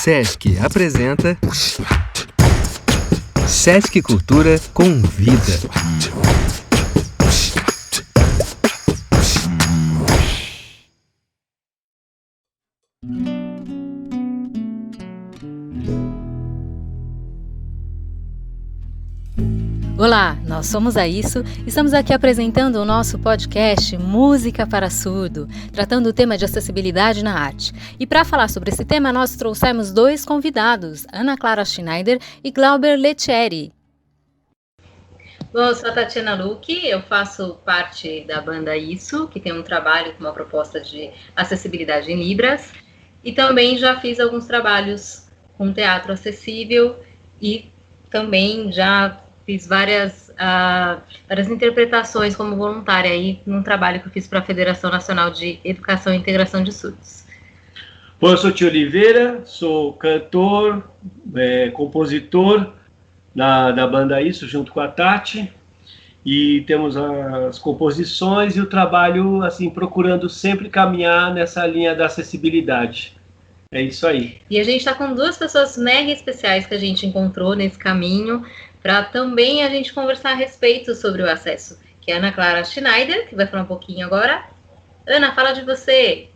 Sesc apresenta Sesc Cultura Convida. Olá, nós somos a Isso e estamos aqui apresentando o nosso podcast Música para Surdo, tratando o tema de acessibilidade na arte. E para falar sobre esse tema, nós trouxemos dois convidados, Ana Clara Schneider e Glauber Lettieri. Bom, eu sou a Tatiana Luque, eu faço parte da banda Isso, que tem um trabalho com uma proposta de acessibilidade em Libras, e também já fiz alguns trabalhos com teatro acessível e também já fiz várias interpretações como voluntária aí num trabalho que eu fiz para a Federação Nacional de Educação e Integração de Surdos. Bom, eu sou Tio Oliveira, sou cantor, compositor da banda Isso, junto com a Tati, e temos as composições e o trabalho, assim, procurando sempre caminhar nessa linha da acessibilidade. É isso aí. E a gente está com duas pessoas mega especiais que a gente encontrou nesse caminho, para também a gente conversar a respeito sobre o acesso, que é a Ana Clara Schneider, que vai falar um pouquinho agora. Ana, fala de você.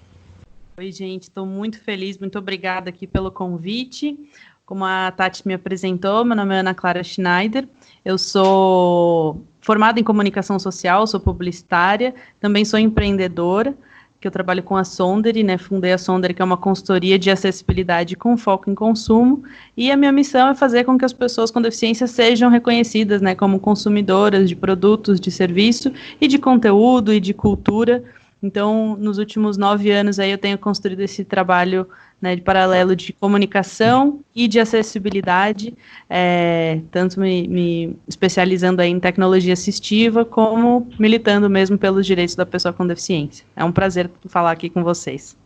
Oi, gente, estou muito feliz, muito obrigada aqui pelo convite. Como a Tati me apresentou, meu nome é Ana Clara Schneider, eu sou formada em comunicação social, sou publicitária, também sou empreendedora, que eu trabalho com a Sonderi, né, fundei a Sonderi, que é uma consultoria de acessibilidade com foco em consumo, e a minha missão é fazer com que as pessoas com deficiência sejam reconhecidas, né, como consumidoras de produtos, de serviço, e de conteúdo, e de cultura. Então, nos últimos 9 anos, aí eu tenho construído esse trabalho, né, de paralelo de comunicação e de acessibilidade, tanto me especializando aí em tecnologia assistiva, como militando mesmo pelos direitos da pessoa com deficiência. É um prazer falar aqui com vocês.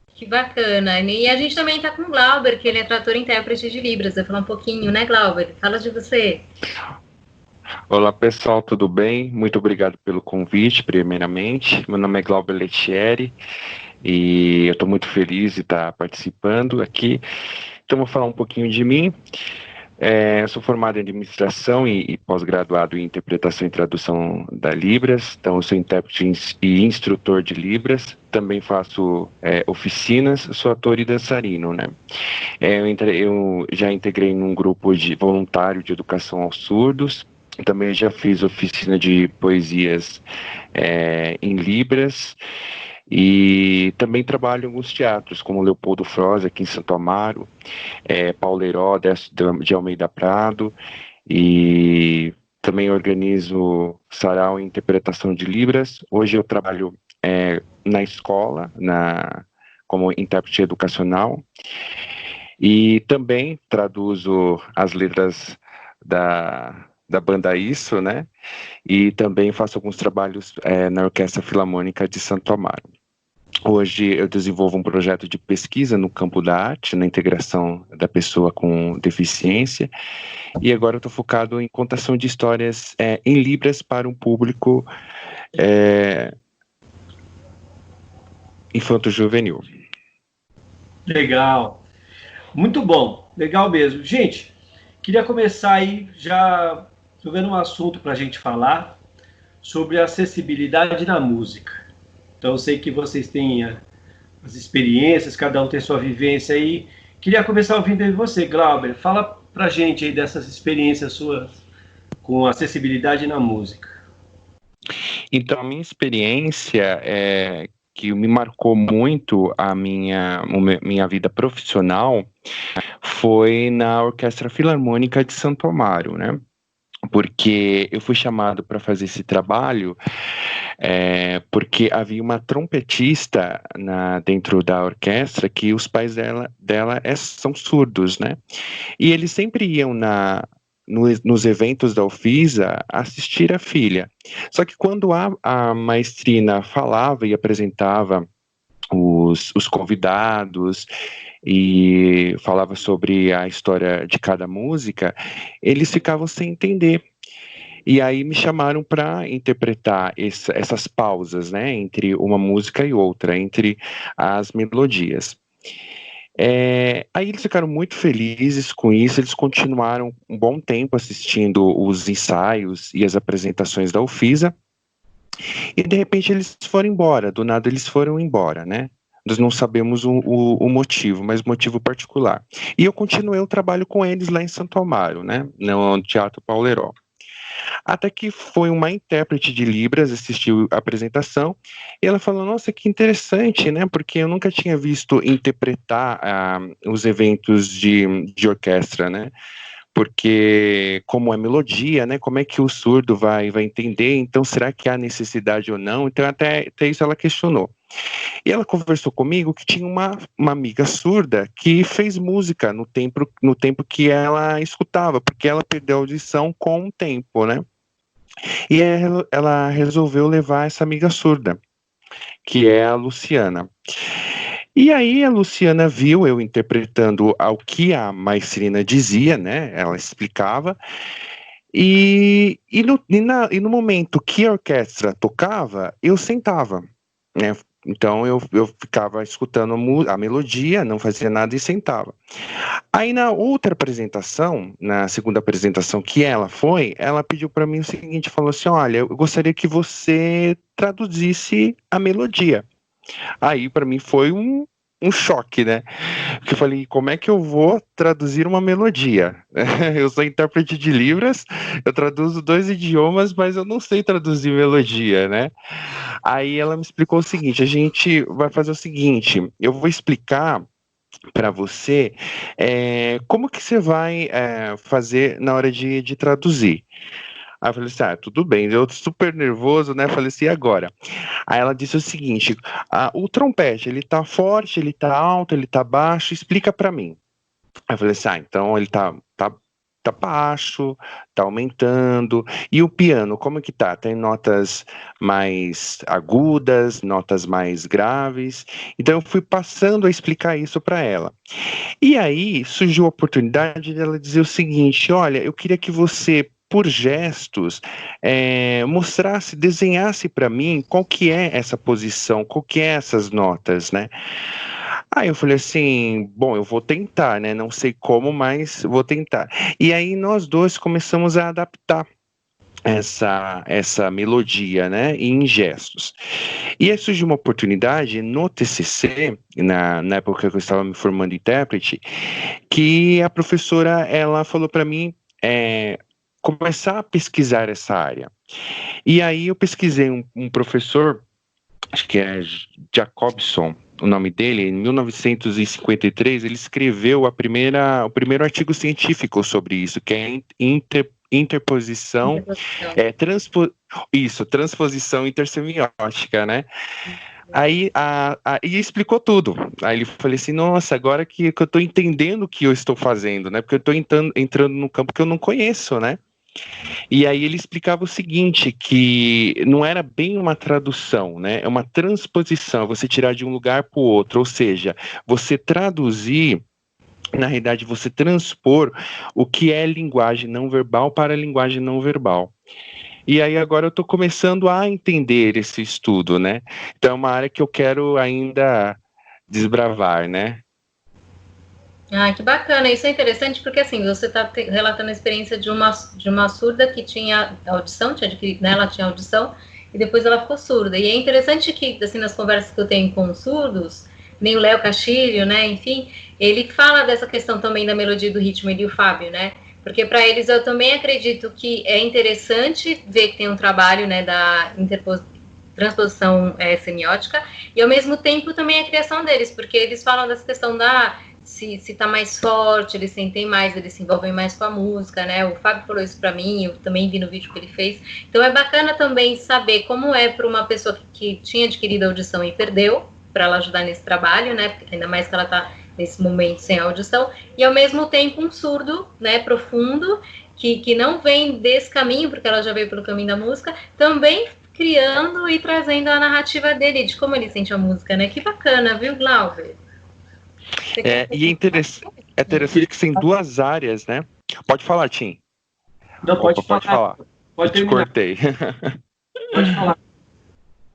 Que bacana. E a gente também está com o Glauber, que ele é trator e intérprete de Libras. Vai falar um pouquinho, né, Glauber? Fala de você. Olá, pessoal, tudo bem? Muito obrigado pelo convite, primeiramente. Meu nome é Glauber Lettieri e eu estou muito feliz de estar participando aqui. Então, vou falar um pouquinho de mim. Eu sou formado em administração e pós-graduado em interpretação e tradução da Libras. Então, eu sou intérprete e instrutor de Libras. Também faço oficinas, sou ator e dançarino, né? Eu já integrei num grupo de voluntário de educação aos surdos. Também já fiz oficina de poesias em Libras e também trabalho em alguns teatros, como Leopoldo Froza, aqui em Santo Amaro, Paulo Herói, de Almeida Prado, e também organizo sarau em interpretação de Libras. Hoje eu trabalho na escola, como intérprete educacional, e também traduzo as letras da banda Isso, né? E também faço alguns trabalhos na Orquestra Filarmônica de Santo Amaro. Hoje eu desenvolvo um projeto de pesquisa no campo da arte, na integração da pessoa com deficiência, e agora eu estou focado em contação de histórias em Libras para um público infanto-juvenil. Legal. Muito bom. Legal mesmo. Gente, queria começar aí já jogando um assunto para a gente falar sobre acessibilidade na música. Então, eu sei que vocês têm as experiências, cada um tem sua vivência aí. Queria começar ouvindo de você, Glauber. Fala para a gente aí dessas experiências suas com acessibilidade na música. Então, a minha experiência que me marcou muito a minha vida profissional foi na Orquestra Filarmônica de Santo Amaro, né? Porque eu fui chamado para fazer esse trabalho porque havia uma trompetista dentro da orquestra que os pais dela são surdos, né? E eles sempre iam nos eventos da UFISA assistir a filha. Só que quando a maestrina falava e apresentava os convidados e falava sobre a história de cada música, eles ficavam sem entender. E aí me chamaram para interpretar essas pausas, né, entre uma música e outra, entre as melodias. Aí eles ficaram muito felizes com isso, eles continuaram um bom tempo assistindo os ensaios e as apresentações da UFISA, e de repente eles foram embora, do nada eles foram embora, né? Nós não sabemos o motivo, mas motivo particular. E eu continuei o trabalho com eles lá em Santo Amaro, né? No Teatro Paulo Heró. Até que foi uma intérprete de Libras, assistiu a apresentação, e ela falou, nossa, que interessante, né, porque eu nunca tinha visto interpretar os eventos de orquestra, né, porque como é melodia, né, como é que o surdo vai entender, então será que há necessidade ou não? Então até isso ela questionou. E ela conversou comigo que tinha uma amiga surda que fez música no tempo que ela escutava, porque ela perdeu a audição com o tempo, né? E ela resolveu levar essa amiga surda, que é a Luciana. E aí a Luciana viu eu interpretando ao que a maestrina dizia, né? Ela explicava. E no momento que a orquestra tocava, eu sentava, né? Então eu ficava escutando a melodia, não fazia nada e sentava. Aí na outra apresentação, na segunda apresentação que ela foi, ela pediu para mim o seguinte, falou assim, olha, eu gostaria que você traduzisse a melodia. Aí para mim foi um choque, né? Porque eu falei, como é que eu vou traduzir uma melodia? Eu sou intérprete de Libras, eu traduzo 2 idiomas, mas eu não sei traduzir melodia, né? Aí ela me explicou o seguinte, a gente vai fazer o seguinte, eu vou explicar para você como que você vai fazer na hora de traduzir. Aí eu falei assim, tudo bem, eu super nervoso, né, falei assim, e agora? Aí ela disse o seguinte, o trompete, ele tá forte, ele tá alto, ele tá baixo, explica para mim. Aí eu falei assim, então ele tá baixo, tá aumentando, e o piano, como é que tá? Tem notas mais agudas, notas mais graves, então eu fui passando a explicar isso para ela. E aí surgiu a oportunidade dela dizer o seguinte, olha, eu queria que você por gestos, mostrasse, desenhasse para mim qual que é essa posição, qual que é essas notas, né? Aí eu falei assim, bom, eu vou tentar, né? Não sei como, mas vou tentar. E aí nós dois começamos a adaptar essa melodia, né, em gestos. E aí surgiu uma oportunidade no TCC, na época que eu estava me formando intérprete, que a professora, ela falou para mim, começar a pesquisar essa área. E aí eu pesquisei um professor, acho que é Jacobson, o nome dele, em 1953, ele escreveu o primeiro artigo científico sobre isso, que é interposição, transposição intersemiótica, né? Aí e explicou tudo. Aí ele falou assim, nossa, agora que eu estou entendendo o que eu estou fazendo, né? Porque eu estou entrando num campo que eu não conheço, né? E aí ele explicava o seguinte, que não era bem uma tradução, né? É uma transposição, você tirar de um lugar para o outro, ou seja, você traduzir, na realidade, você transpor o que é linguagem não verbal para a linguagem não verbal. E aí agora eu estou começando a entender esse estudo, né? Então é uma área que eu quero ainda desbravar, né? Que bacana, isso é interessante porque assim, você está relatando a experiência de uma surda que tinha audição, tinha adquirido, né, ela tinha audição e depois ela ficou surda, e é interessante que assim, nas conversas que eu tenho com surdos, nem o Léo Castilho, né, enfim, ele fala dessa questão também da melodia, do ritmo, ele e o Fábio, né, porque para eles eu também acredito que é interessante ver que tem um trabalho, né, da transposição semiótica, e ao mesmo tempo também a criação deles, porque eles falam dessa questão da se tá mais forte, eles sentem mais, eles se envolvem mais com a música, né? O Fábio falou isso para mim, eu também vi no vídeo que ele fez. Então é bacana também saber como é para uma pessoa que tinha adquirido a audição e perdeu, para ela ajudar nesse trabalho, né? Porque ainda mais que ela tá nesse momento sem audição, e ao mesmo tempo um surdo, né, profundo, que não vem desse caminho, porque ela já veio pelo caminho da música, também criando e trazendo a narrativa dele, de como ele sente a música, né? Que bacana, viu, Glauber? E é interessante que tem duas áreas, né? Pode falar, Tim. Não, pode falar. Pode te cortei. Pode falar.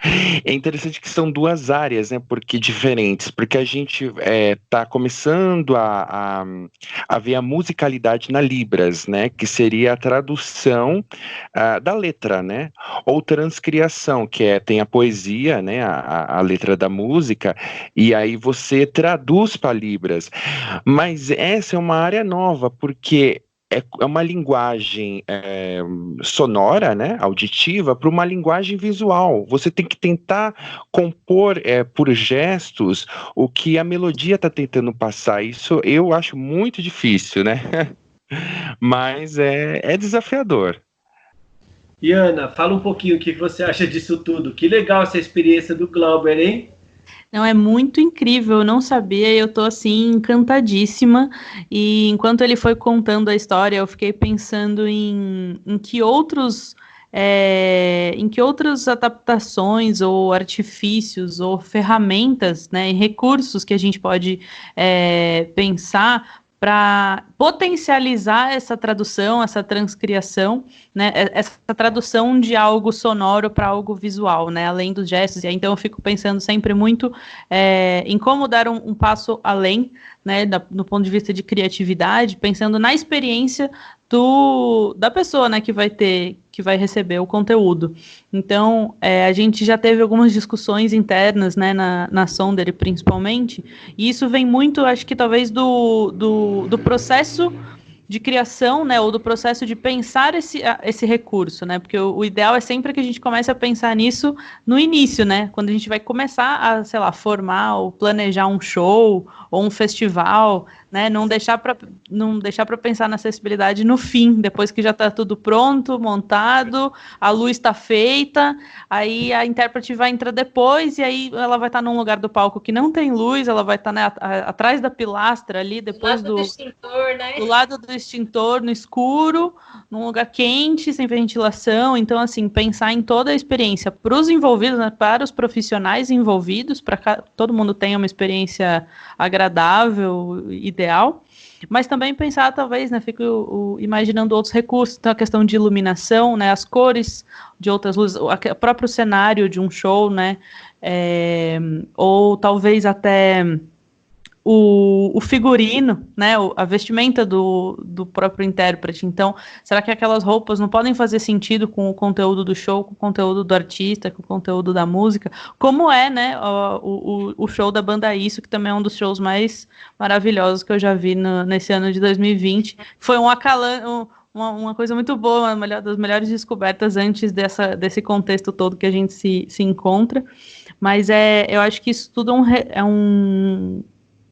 É interessante que são duas áreas, né, diferentes, porque a gente está começando a ver a musicalidade na Libras, né, que seria a tradução da letra, né, ou transcriação, que tem a poesia, né, a letra da música, e aí você traduz para Libras. Mas essa é uma área nova, porque é uma linguagem sonora, né, auditiva, para uma linguagem visual. Você tem que tentar compor por gestos o que a melodia está tentando passar. Isso eu acho muito difícil, né? Mas é desafiador. E Ana, fala um pouquinho o que você acha disso tudo. Que legal essa experiência do Glauber, hein? Não, é muito incrível, eu não sabia, eu tô assim encantadíssima, e enquanto ele foi contando a história, eu fiquei pensando em que outras adaptações ou artifícios ou ferramentas, né, e recursos que a gente pode pensar para potencializar essa tradução, essa transcriação, né, essa tradução de algo sonoro para algo visual, né, além dos gestos. E aí, então eu fico pensando sempre muito em como dar um passo além, né, no ponto de vista de criatividade, pensando na experiência da pessoa, né, que vai receber o conteúdo. Então, a gente já teve algumas discussões internas, né, na Sondere principalmente, e isso vem muito, acho que talvez do processo de criação, né, ou do processo de pensar esse recurso, né, porque o ideal é sempre que a gente comece a pensar nisso no início, né, quando a gente vai começar a, sei lá, formar ou planejar um show ou um festival, né, não deixar para pensar na acessibilidade no fim, depois que já está tudo pronto, montado, a luz está feita, aí a intérprete vai entrar depois e aí ela vai estar num lugar do palco que não tem luz, ela vai estar, né, atrás da pilastra ali, depois do extintor, né? Do lado do extintor, no escuro, num lugar quente, sem ventilação. Então, assim, pensar em toda a experiência para os envolvidos, né, para os profissionais envolvidos, para que todo mundo tenha uma experiência agradável, ideal, mas também pensar, talvez, né, fico imaginando outros recursos, então a questão de iluminação, né, as cores de outras luzes, o próprio cenário de um show, né, ou talvez até o figurino, né, a vestimenta do próprio intérprete. Então, será que aquelas roupas não podem fazer sentido com o conteúdo do show, com o conteúdo do artista, com o conteúdo da música? Como né, o show da banda Isso, que também é um dos shows mais maravilhosos que eu já vi nesse ano de 2020. Foi uma coisa muito boa, uma das melhores descobertas antes desse contexto todo que a gente se encontra. Mas eu acho que isso tudo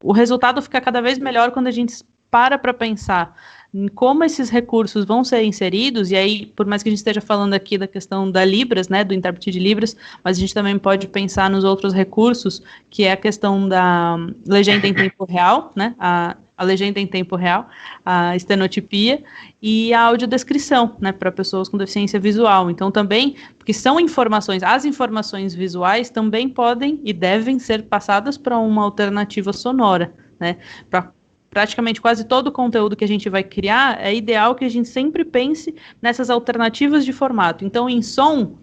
o resultado fica cada vez melhor quando a gente para pensar em como esses recursos vão ser inseridos, e aí, por mais que a gente esteja falando aqui da questão da Libras, né, do intérprete de Libras, mas a gente também pode pensar nos outros recursos, que é a questão da legenda em tempo real, né, a legenda em tempo real, a estenotipia e a audiodescrição, né, para pessoas com deficiência visual. Então, também, porque são informações, as informações visuais também podem e devem ser passadas para uma alternativa sonora, né, para praticamente quase todo o conteúdo que a gente vai criar, é ideal que a gente sempre pense nessas alternativas de formato. Então, em som,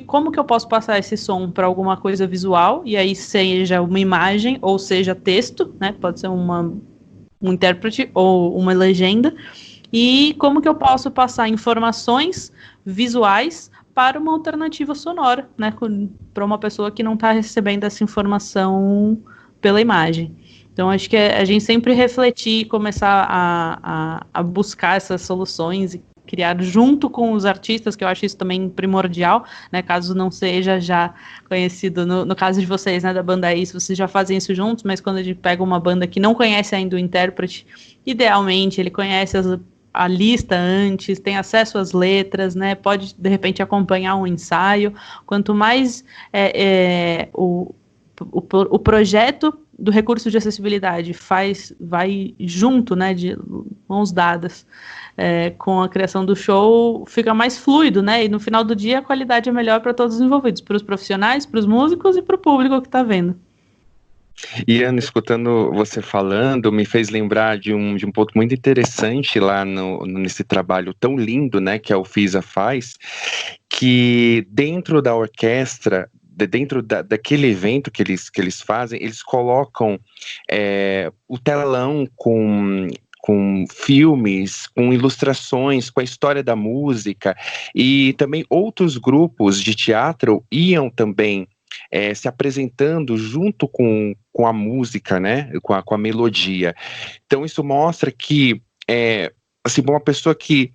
como que eu posso passar esse som para alguma coisa visual, e aí seja uma imagem ou seja texto, né, pode ser um intérprete ou uma legenda, e como que eu posso passar informações visuais para uma alternativa sonora, né, para uma pessoa que não está recebendo essa informação pela imagem. Então, acho que a gente sempre refletir, começar a buscar essas soluções e criar junto com os artistas, que eu acho isso também primordial, né, caso não seja já conhecido, no caso de vocês, né, da banda Isso, vocês já fazem isso juntos, mas quando a gente pega uma banda que não conhece ainda o intérprete, idealmente ele conhece a lista antes, tem acesso às letras, né, pode de repente acompanhar um ensaio. Quanto mais o projeto do recurso de acessibilidade vai junto, né, de mãos dadas com a criação do show, fica mais fluido, né, e no final do dia a qualidade é melhor para todos os envolvidos, para os profissionais, para os músicos e para o público que está vendo. E Ana, escutando você falando, me fez lembrar de um ponto muito interessante lá nesse trabalho tão lindo, né, que a Ufisa faz, que dentro da orquestra dentro daquele evento que eles fazem, eles colocam o telão com filmes, com ilustrações, com a história da música, e também outros grupos de teatro iam também se apresentando junto com a música, né, com a melodia. Então isso mostra que assim, uma pessoa que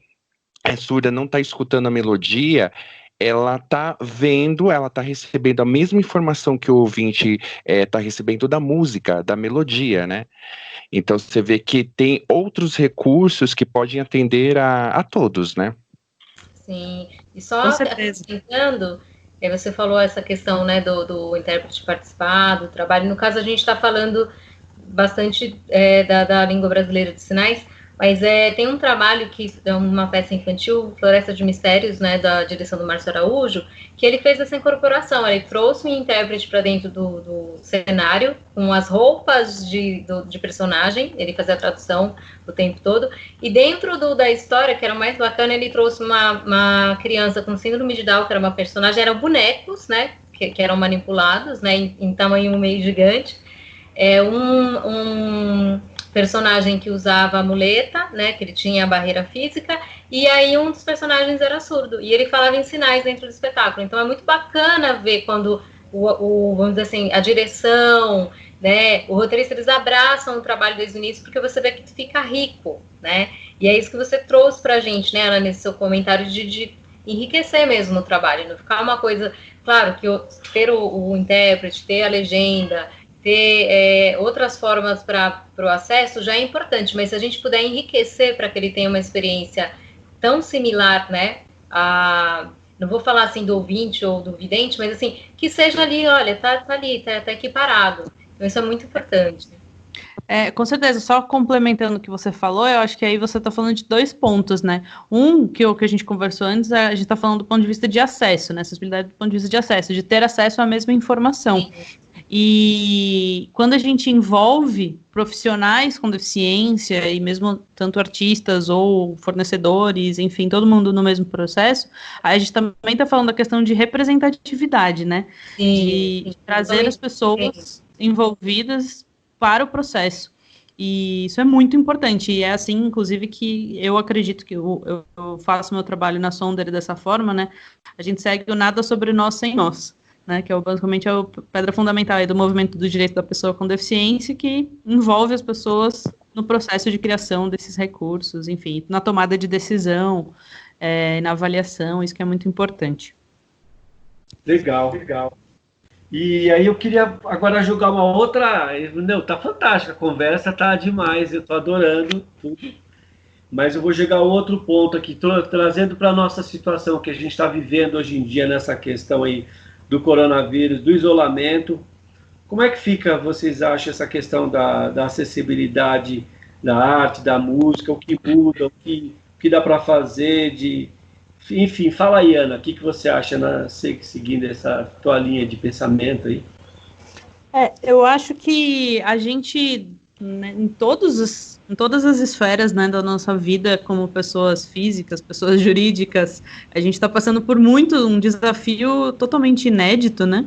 é surda, não está escutando a melodia, ela está vendo, ela está recebendo a mesma informação que o ouvinte está recebendo da música, da melodia, né? Então você vê que tem outros recursos que podem atender a todos, né? Sim, e só acrescentando, você falou essa questão, né, do intérprete participar, do trabalho. No caso, a gente está falando bastante da língua brasileira de sinais, mas tem um trabalho que é uma peça infantil, Floresta de Mistérios, né, da direção do Márcio Araújo, que ele fez essa incorporação. Ele trouxe um intérprete para dentro do cenário, com as roupas de personagem, ele fazia a tradução o tempo todo, e dentro da história, que era o mais bacana, ele trouxe uma criança com síndrome de Down, que era uma personagem, eram bonecos, né, que eram manipulados, né, em tamanho meio gigante, um personagem que usava a muleta, né, que ele tinha a barreira física, e aí um dos personagens era surdo, e ele falava em sinais dentro do espetáculo. Então é muito bacana ver quando vamos dizer assim, a direção, né, o roteirista, eles abraçam o trabalho desde o início, porque você vê que fica rico, né, e é isso que você trouxe pra gente, né, Ana, nesse seu comentário de enriquecer mesmo o trabalho, não ficar uma coisa, claro, que ter o intérprete, ter a legenda, ter outras formas para o acesso já é importante, mas se a gente puder enriquecer para que ele tenha uma experiência tão similar, né, não vou falar assim do ouvinte ou do vidente, mas assim, que seja ali, olha, tá ali, tá equiparado. Então isso é muito importante. Com certeza, só complementando o que você falou, eu acho que aí você está falando de 2 pontos, né? Que a gente conversou antes, a gente está falando do ponto de vista de acesso, né? Acessibilidade do ponto de vista de acesso, de ter acesso à mesma informação. Sim. E quando a gente envolve profissionais com deficiência, e mesmo tanto artistas ou fornecedores, enfim, todo mundo no mesmo processo, aí a gente também está falando da questão de representatividade, né? Sim. De trazer as pessoas envolvidas para o processo. E isso é muito importante, e é assim, inclusive, que eu acredito que eu faço meu trabalho na Sonder dessa forma, né? A gente segue o Nada Sobre Nós Sem Nós, né, que basicamente a pedra fundamental aí do movimento do direito da pessoa com deficiência, que envolve as pessoas no processo de criação desses recursos, enfim, na tomada de decisão, na avaliação, isso que é muito importante. Legal. E aí eu queria agora jogar uma outra... Não, tá fantástica, a conversa tá demais, eu tô adorando tudo. Mas eu vou jogar outro ponto aqui, trazendo para a nossa situação que a gente está vivendo hoje em dia nessa questão aí do coronavírus, do isolamento. Como é que fica, vocês acham, essa questão da acessibilidade da arte, da música, o que muda, o que dá para fazer, enfim, fala aí, Ana, o que você acha, seguindo essa tua linha de pensamento aí? Eu acho que a gente, né, em todas as esferas, né, da nossa vida como pessoas físicas, pessoas jurídicas, a gente está passando por um desafio totalmente inédito, né?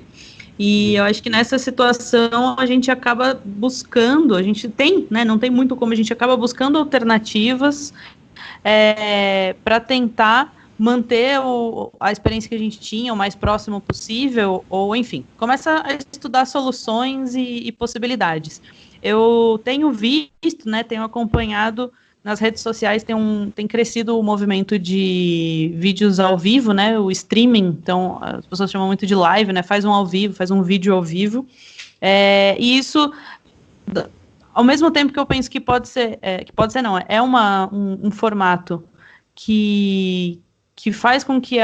E eu acho que nessa situação a gente acaba buscando, a gente tem, né, não tem muito como, a gente acaba buscando alternativas para tentar manter a experiência que a gente tinha o mais próximo possível, ou enfim, começa a estudar soluções e possibilidades. Eu tenho visto, né, tenho acompanhado nas redes sociais, tem crescido o movimento de vídeos ao vivo, né, o streaming, então as pessoas chamam muito de live, né, faz um vídeo ao vivo, e isso, ao mesmo tempo que eu penso que pode ser não, é um formato que faz com que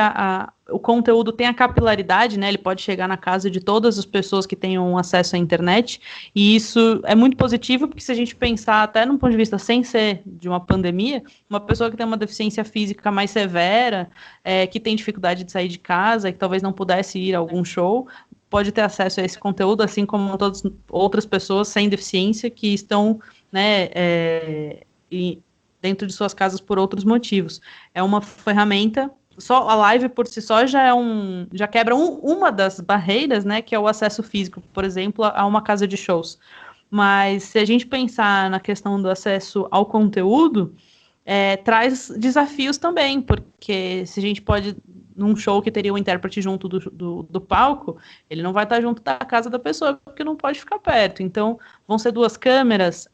o conteúdo tenha capilaridade, né? Ele pode chegar na casa de todas as pessoas que tenham acesso à internet, e isso é muito positivo, porque se a gente pensar até num ponto de vista sem ser de uma pandemia, uma pessoa que tem uma deficiência física mais severa, que tem dificuldade de sair de casa, que talvez não pudesse ir a algum show, pode ter acesso a esse conteúdo, assim como todas outras pessoas sem deficiência que estão, né, dentro de suas casas por outros motivos. É uma ferramenta, só a live por si só já quebra uma das barreiras, né, que é o acesso físico, por exemplo, a uma casa de shows. Mas se a gente pensar na questão do acesso ao conteúdo, traz desafios também, porque se a gente pode, num show que teria um intérprete junto do palco, ele não vai estar junto da casa da pessoa, porque não pode ficar perto. Então, vão ser 2 câmeras,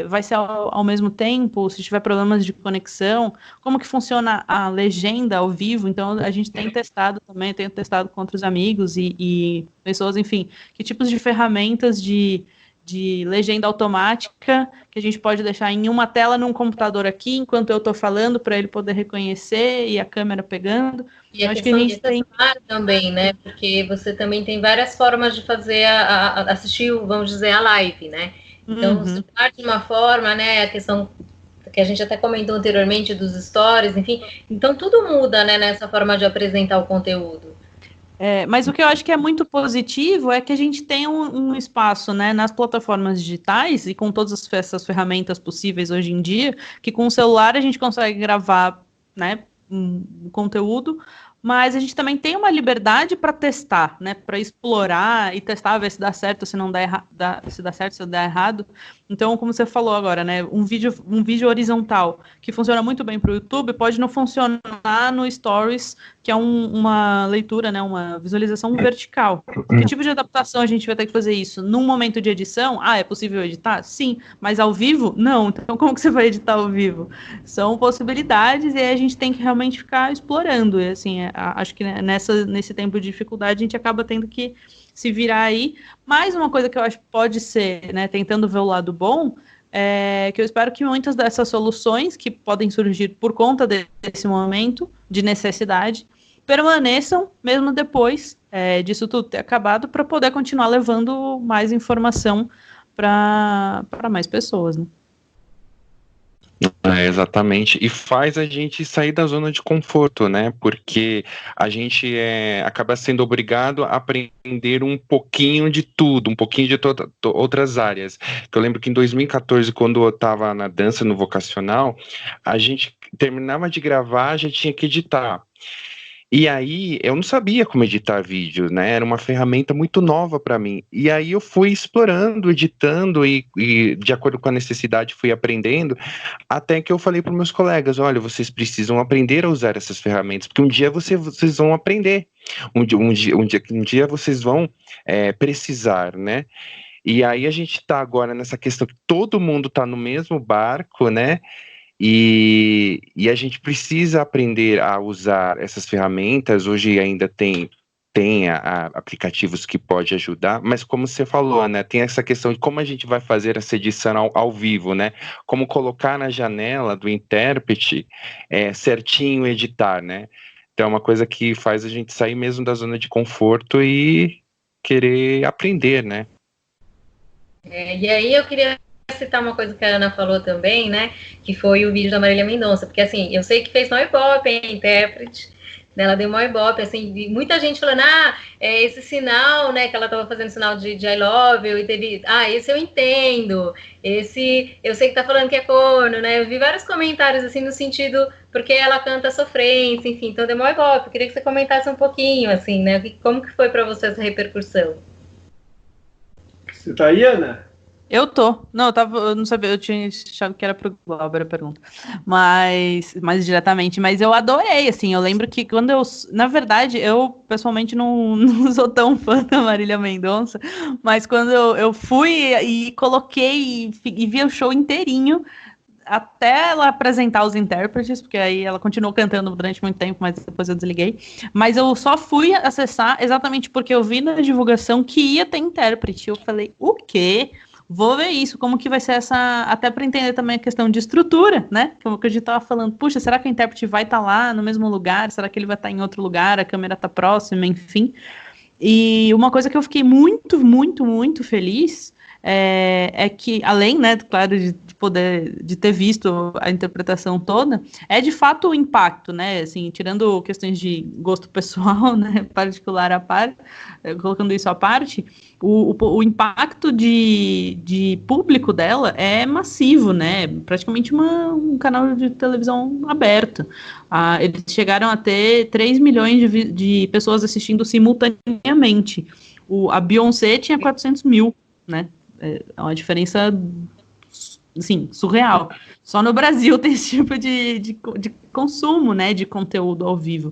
vai ser ao mesmo tempo, se tiver problemas de conexão, como que funciona a legenda ao vivo. Então, a gente tem testado também, tenho testado com outros amigos e pessoas, enfim, que tipos de ferramentas de legenda automática que a gente pode deixar em uma tela num computador aqui, enquanto eu estou falando, para ele poder reconhecer e a câmera pegando. E a questão de testar também, né? Porque você também tem várias formas de fazer assistir, vamos dizer, a live, né? Então, se parte de uma forma, né? A questão que a gente até comentou anteriormente dos stories, enfim. Então, tudo muda, né? Nessa forma de apresentar o conteúdo. Mas o que eu acho que é muito positivo é que a gente tem um espaço, né, nas plataformas digitais e com todas essas ferramentas possíveis hoje em dia, que com o celular a gente consegue gravar, né, um conteúdo, mas a gente também tem uma liberdade para testar, né, para explorar e testar, ver se dá certo, se não dá se dá certo, se dá errado. Então, como você falou agora, né, um vídeo horizontal que funciona muito bem para o YouTube pode não funcionar no Stories, que é uma leitura, né, uma visualização vertical. Que tipo de adaptação a gente vai ter que fazer isso? Num momento de edição, é possível editar? Sim, mas ao vivo? Não. Então, como que você vai editar ao vivo? São possibilidades e aí a gente tem que realmente ficar explorando. E, assim, acho que nesse tempo de dificuldade a gente acaba tendo que se virar aí. Mais uma coisa que eu acho que pode ser, né, tentando ver o lado bom, que eu espero que muitas dessas soluções que podem surgir por conta desse momento de necessidade permaneçam mesmo depois disso tudo ter acabado, para poder continuar levando mais informação para mais pessoas, né? Exatamente, e faz a gente sair da zona de conforto, né, porque a gente acaba sendo obrigado a aprender um pouquinho de tudo, um pouquinho de outras áreas. Eu lembro que em 2014, quando eu estava na dança no vocacional, a gente terminava de gravar, já tinha que editar. E aí, eu não sabia como editar vídeo, né? Era uma ferramenta muito nova para mim. E aí eu fui explorando, editando e de acordo com a necessidade fui aprendendo, até que eu falei para meus colegas, olha, vocês precisam aprender a usar essas ferramentas, porque um dia vocês vão aprender. Um dia vocês vão precisar, né? E aí a gente está agora nessa questão que todo mundo está no mesmo barco, né? E a gente precisa aprender a usar essas ferramentas. Hoje ainda tem aplicativos que podem ajudar, mas como você falou, né, tem essa questão de como a gente vai fazer essa edição ao vivo, né, como colocar na janela do intérprete certinho editar, né, então é uma coisa que faz a gente sair mesmo da zona de conforto e querer aprender, né. E aí eu queria citar uma coisa que a Ana falou também, né, que foi o vídeo da Marília Mendonça, porque assim, eu sei que fez maior ibope, intérprete, né, ela deu maior ibope, assim, e muita gente falando, esse sinal, né, que ela tava fazendo sinal de I love you, e teve, esse eu entendo, esse, eu sei que tá falando que é corno, né, eu vi vários comentários, assim, no sentido, porque ela canta sofrência, enfim, então deu maior ibope, eu queria que você comentasse um pouquinho, assim, né, como que foi para você essa repercussão? Você tá aí, Ana? Eu tô. Não, eu não sabia, eu tinha achado que era pro Glauber a pergunta. Mas, mais diretamente, mas eu adorei, assim, eu lembro que quando na verdade, eu pessoalmente não sou tão fã da Marília Mendonça, mas quando eu fui e coloquei e vi o show inteirinho, até ela apresentar os intérpretes, porque aí ela continuou cantando durante muito tempo, mas depois eu desliguei. Mas eu só fui acessar exatamente porque eu vi na divulgação que ia ter intérprete. Eu falei, o quê? Vou ver isso, como que vai ser até para entender também a questão de estrutura, né? Como que a gente estava falando, puxa, será que o intérprete vai estar lá no mesmo lugar? Será que ele vai estar em outro lugar? A câmera está próxima, enfim. E uma coisa que eu fiquei muito, muito, muito feliz é que, além, né, claro, de ter visto a interpretação toda, é de fato o impacto, né, assim, tirando questões de gosto pessoal, né, particular à parte, colocando isso à parte, o impacto de público dela é massivo, né, praticamente um canal de televisão aberto. Eles chegaram a ter 3 milhões de pessoas assistindo simultaneamente. A Beyoncé tinha 400 mil, né, é uma diferença, assim, surreal. Só no Brasil tem esse tipo de consumo, né, de conteúdo ao vivo.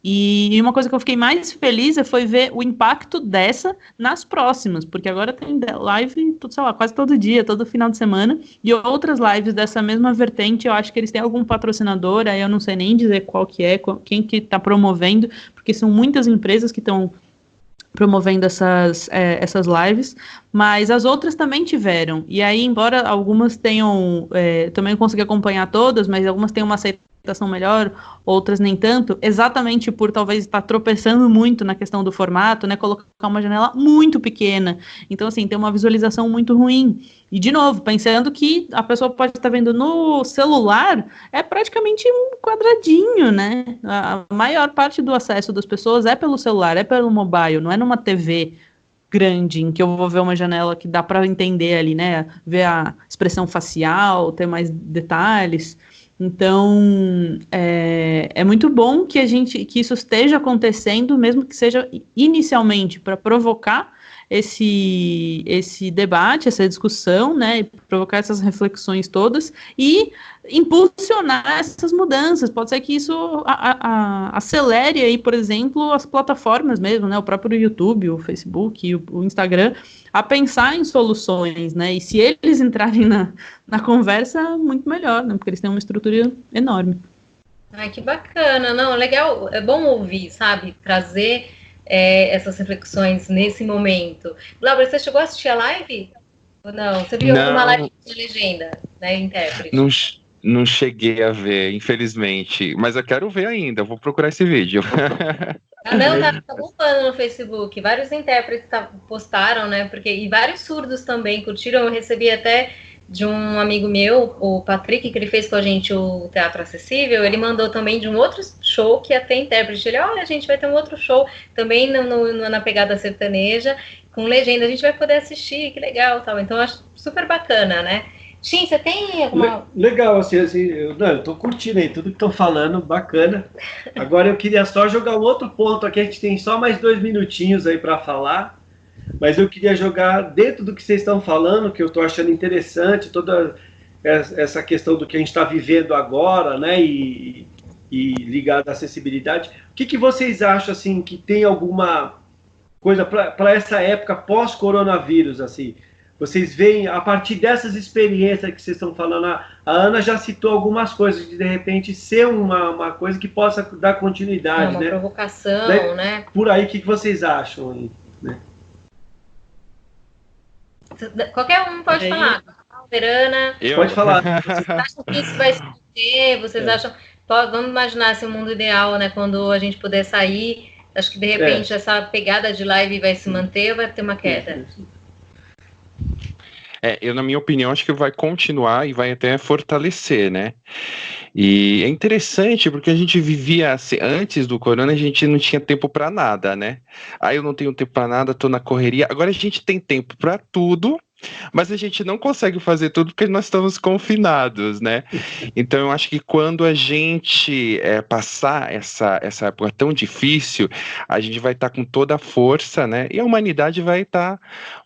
E uma coisa que eu fiquei mais feliz foi ver o impacto dessa nas próximas, porque agora tem live, sei lá, quase todo dia, todo final de semana, e outras lives dessa mesma vertente. Eu acho que eles têm algum patrocinador, aí eu não sei nem dizer qual que é, quem que está promovendo, porque são muitas empresas que estão promovendo essas lives, mas as outras também tiveram, e aí, embora algumas tenham, também não consegui acompanhar todas, mas algumas têm uma aceitação melhor, outras nem tanto, exatamente por talvez estar tropeçando muito na questão do formato, né, colocar uma janela muito pequena, então assim, tem uma visualização muito ruim, e de novo, pensando que a pessoa pode estar vendo no celular, é praticamente um quadradinho, né, a maior parte do acesso das pessoas é pelo celular, é pelo mobile, não é numa TV grande, em que eu vou ver uma janela que dá para entender ali, né, ver a expressão facial, ter mais detalhes. Então, é muito bom que isso esteja acontecendo, mesmo que seja inicialmente para provocar esse debate, essa discussão, né, provocar essas reflexões todas e impulsionar essas mudanças. Pode ser que isso acelere aí, por exemplo, as plataformas mesmo, né, o próprio YouTube, o Facebook, o Instagram, a pensar em soluções, né, e se eles entrarem na conversa, muito melhor, né, porque eles têm uma estrutura enorme. Ai, que bacana, não, legal, é bom ouvir, sabe, trazer essas reflexões nesse momento. Glauber, você chegou a assistir a live? Ou não? Você viu alguma live de legenda, né, intérprete? Não cheguei a ver, infelizmente, mas eu quero ver ainda, eu vou procurar esse vídeo. Não, tá bombando no Facebook, vários intérpretes postaram, né, e vários surdos também curtiram. Eu recebi até de um amigo meu, o Patrick, que ele fez com a gente o Teatro Acessível, ele mandou também de um outro show que ia ter intérprete. Ele, olha, a gente vai ter um outro show também na pegada sertaneja, com legenda, a gente vai poder assistir, que legal, tal. Então eu acho super bacana, né? Tim, você tem alguma... Legal, assim eu tô curtindo aí tudo que estão falando, bacana. Agora eu queria só jogar um outro ponto aqui, a gente tem só mais 2 minutinhos aí para falar, mas eu queria jogar dentro do que vocês estão falando, que eu estou achando interessante, toda essa questão do que a gente está vivendo agora, né, e ligado à acessibilidade. O que vocês acham, assim, que tem alguma coisa para essa época pós-coronavírus, assim? Vocês veem, a partir dessas experiências que vocês estão falando, a Ana já citou algumas coisas, de repente ser uma coisa que possa dar continuidade, uma né? Provocação, né? Por aí, o que vocês acham, né? Qualquer um pode falar. Verana, pode falar. Vocês acham que isso vai se manter? Vocês acham... Vamos imaginar esse mundo ideal, né? Quando a gente puder sair, acho que de repente essa pegada de live vai se manter ou vai ter uma queda? Eu, na minha opinião, acho que vai continuar e vai até fortalecer, né? E é interessante porque a gente vivia assim, antes do corona, a gente não tinha tempo para nada, né? Aí eu não tenho tempo para nada, tô na correria. Agora a gente tem tempo para tudo, mas a gente não consegue fazer tudo porque nós estamos confinados, né? Então eu acho que quando a gente passar essa época tão difícil, a gente vai estar com toda a força, né? E a humanidade vai estar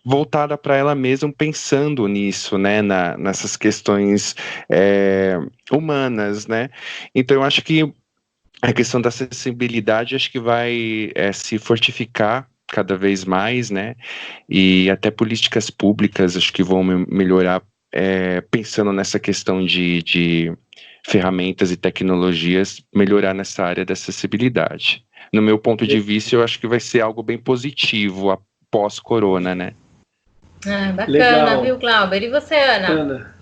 voltada para ela mesma, pensando nisso, né? Nessas questões humanas, né? Então eu acho que a questão da acessibilidade acho que vai se fortificar cada vez mais, né, e até políticas públicas acho que vão melhorar, pensando nessa questão de ferramentas e tecnologias, melhorar nessa área da acessibilidade. No meu ponto de vista, eu acho que vai ser algo bem positivo após corona, né. Bacana, legal. Viu, Glauber? E você, Ana?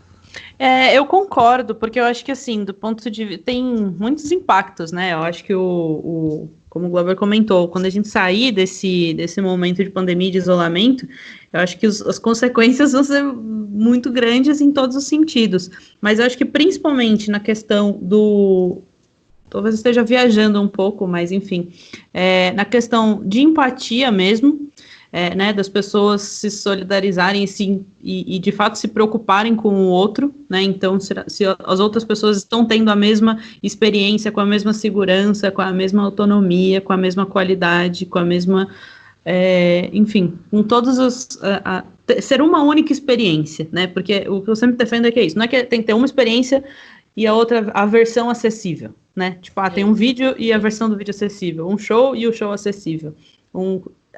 Eu concordo, porque eu acho que, assim, do ponto de vista, tem muitos impactos, né, eu acho que como o Glauber comentou, quando a gente sair desse momento de pandemia e de isolamento, eu acho que as consequências vão ser muito grandes em todos os sentidos. Mas eu acho que principalmente na questão do... Talvez eu esteja viajando um pouco, mas enfim, na questão de empatia mesmo, né, das pessoas se solidarizarem e de fato se preocuparem com o outro, né, então se as outras pessoas estão tendo a mesma experiência, com a mesma segurança, com a mesma autonomia, com a mesma qualidade, com a mesma, enfim, com todos os... ser uma única experiência, né, porque o que eu sempre defendo é que é isso, não é que tem que ter uma experiência e a outra, a versão acessível, né, tipo, tem um vídeo e a versão do vídeo acessível, um show e o show acessível,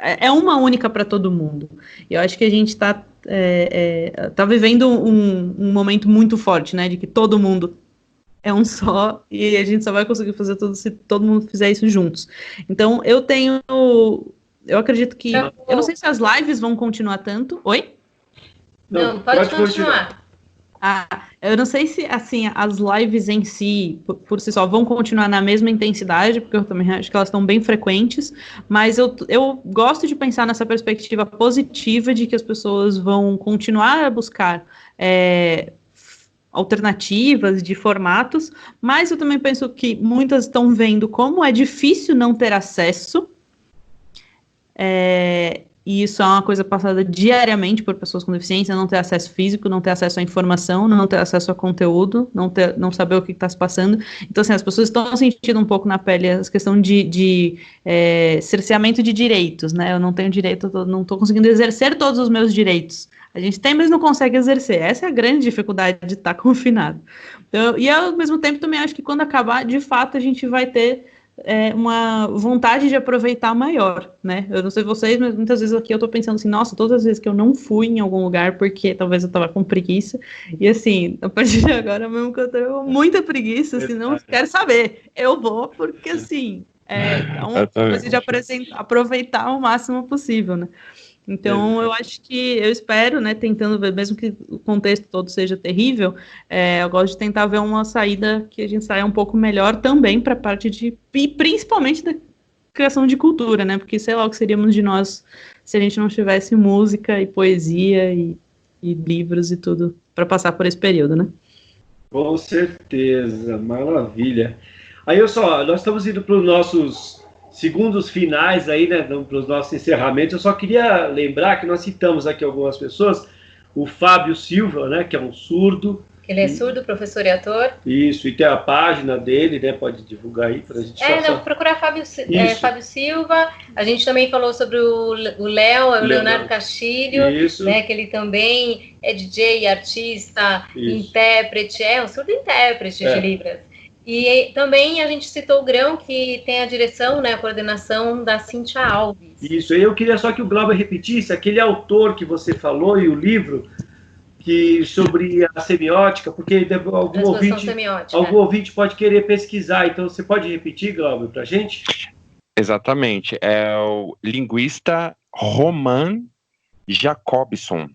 é uma única para todo mundo. E eu acho que a gente está vivendo um momento muito forte, né? De que todo mundo é um só e a gente só vai conseguir fazer tudo se todo mundo fizer isso juntos. Então, eu acredito que... Eu não sei se as lives vão continuar tanto. Oi? Não, pode continuar. Eu não sei se, assim, as lives em si, por si só, vão continuar na mesma intensidade, porque eu também acho que elas estão bem frequentes, mas eu gosto de pensar nessa perspectiva positiva de que as pessoas vão continuar a buscar alternativas de formatos, mas eu também penso que muitas estão vendo como é difícil não ter acesso, e isso é uma coisa passada diariamente por pessoas com deficiência, não ter acesso físico, não ter acesso à informação, não ter acesso a conteúdo, não saber o que está se passando. Então, assim, as pessoas estão sentindo um pouco na pele a questão de cerceamento de direitos, né? Eu não tenho direito, não estou conseguindo exercer todos os meus direitos. A gente tem, mas não consegue exercer. Essa é a grande dificuldade de estar confinado. Então, e, ao mesmo tempo, também acho que quando acabar, de fato, a gente vai ter uma vontade de aproveitar maior, né? Eu não sei vocês, mas muitas vezes aqui eu tô pensando assim, nossa, todas as vezes que eu não fui em algum lugar porque talvez eu tava com preguiça, e assim, a partir de agora mesmo que eu tenho muita preguiça, assim, não quero saber, eu vou porque assim, uma coisa de aproveitar o máximo possível, né? Então, eu acho que, eu espero, né, tentando ver, mesmo que o contexto todo seja terrível, eu gosto de tentar ver uma saída que a gente saia um pouco melhor também para a parte e principalmente da criação de cultura, né, porque sei lá o que seríamos de nós se a gente não tivesse música e poesia e livros e tudo para passar por esse período, né? Com certeza, maravilha. Aí, nós estamos indo para os nossos segundos finais aí, né, para os nossos encerramentos. Eu só queria lembrar que nós citamos aqui algumas pessoas, o Fábio Silva, né, que é um surdo. Ele é surdo, professor e ator. Isso, e tem a página dele, né, pode divulgar aí para a gente. Procurar Fábio Silva. A gente também falou sobre o Léo, o Leonardo Castilho, né, que ele também é DJ, artista, intérprete, um surdo intérprete de Libras. E também a gente citou o Grão, que tem a direção, né, a coordenação da Cíntia Alves. Isso, eu queria só que o Glauber repetisse aquele autor que você falou e o livro sobre a semiótica, porque algum ouvinte pode querer pesquisar, então você pode repetir, Glauber, para a gente? Exatamente, é o linguista Roman Jacobson,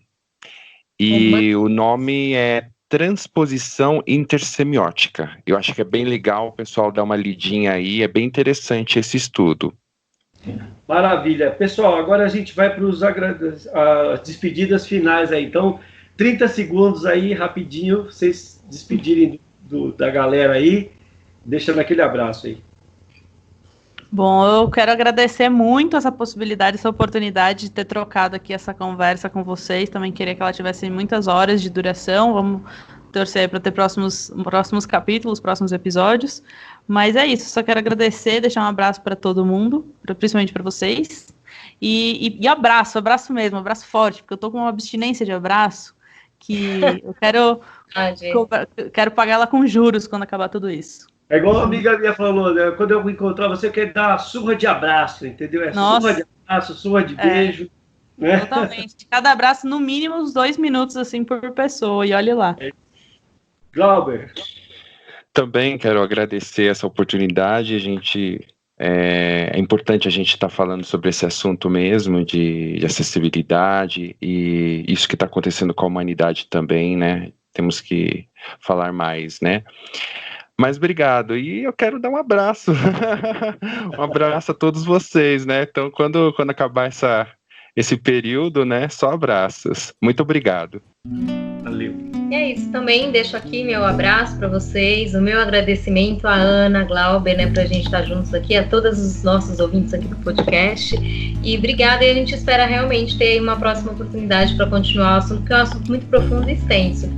e o nome é Transposição Intersemiótica. Eu acho que é bem legal o pessoal dar uma lidinha aí, é bem interessante esse estudo. Maravilha. Pessoal, agora a gente vai para as despedidas finais aí. Então, 30 segundos aí, rapidinho, vocês despedirem da galera aí, deixando aquele abraço aí. Bom, eu quero agradecer muito essa possibilidade, essa oportunidade de ter trocado aqui essa conversa com vocês. Também queria que ela tivesse muitas horas de duração. Vamos torcer para ter próximos capítulos, próximos episódios. Mas é isso, só quero agradecer, deixar um abraço para todo mundo, principalmente para vocês. E abraço mesmo, abraço forte, porque eu tô com uma abstinência de abraço que eu quero pagar ela com juros quando acabar tudo isso. É igual uma amiga minha falou, né? Quando eu encontrar você, eu quero dar uma surra de abraço, entendeu? Surra de abraço, surra de beijo. Né? Totalmente. Cada abraço, no mínimo, uns 2 minutos, assim, por pessoa. E olhe lá. Glauber. Também quero agradecer essa oportunidade. É importante a gente estar falando sobre esse assunto mesmo, de acessibilidade, e isso que está acontecendo com a humanidade também, né? Temos que falar mais, né? Mas obrigado. E eu quero dar um abraço. Um abraço a todos vocês, né? Então, quando acabar esse período, né? Só abraços. Muito obrigado. Valeu. E é isso, também deixo aqui meu abraço para vocês, o meu agradecimento à Ana, Glauber, né, para a gente estar juntos aqui, a todos os nossos ouvintes aqui do podcast. E obrigada, e a gente espera realmente ter uma próxima oportunidade para continuar o assunto, que é um assunto muito profundo e extenso.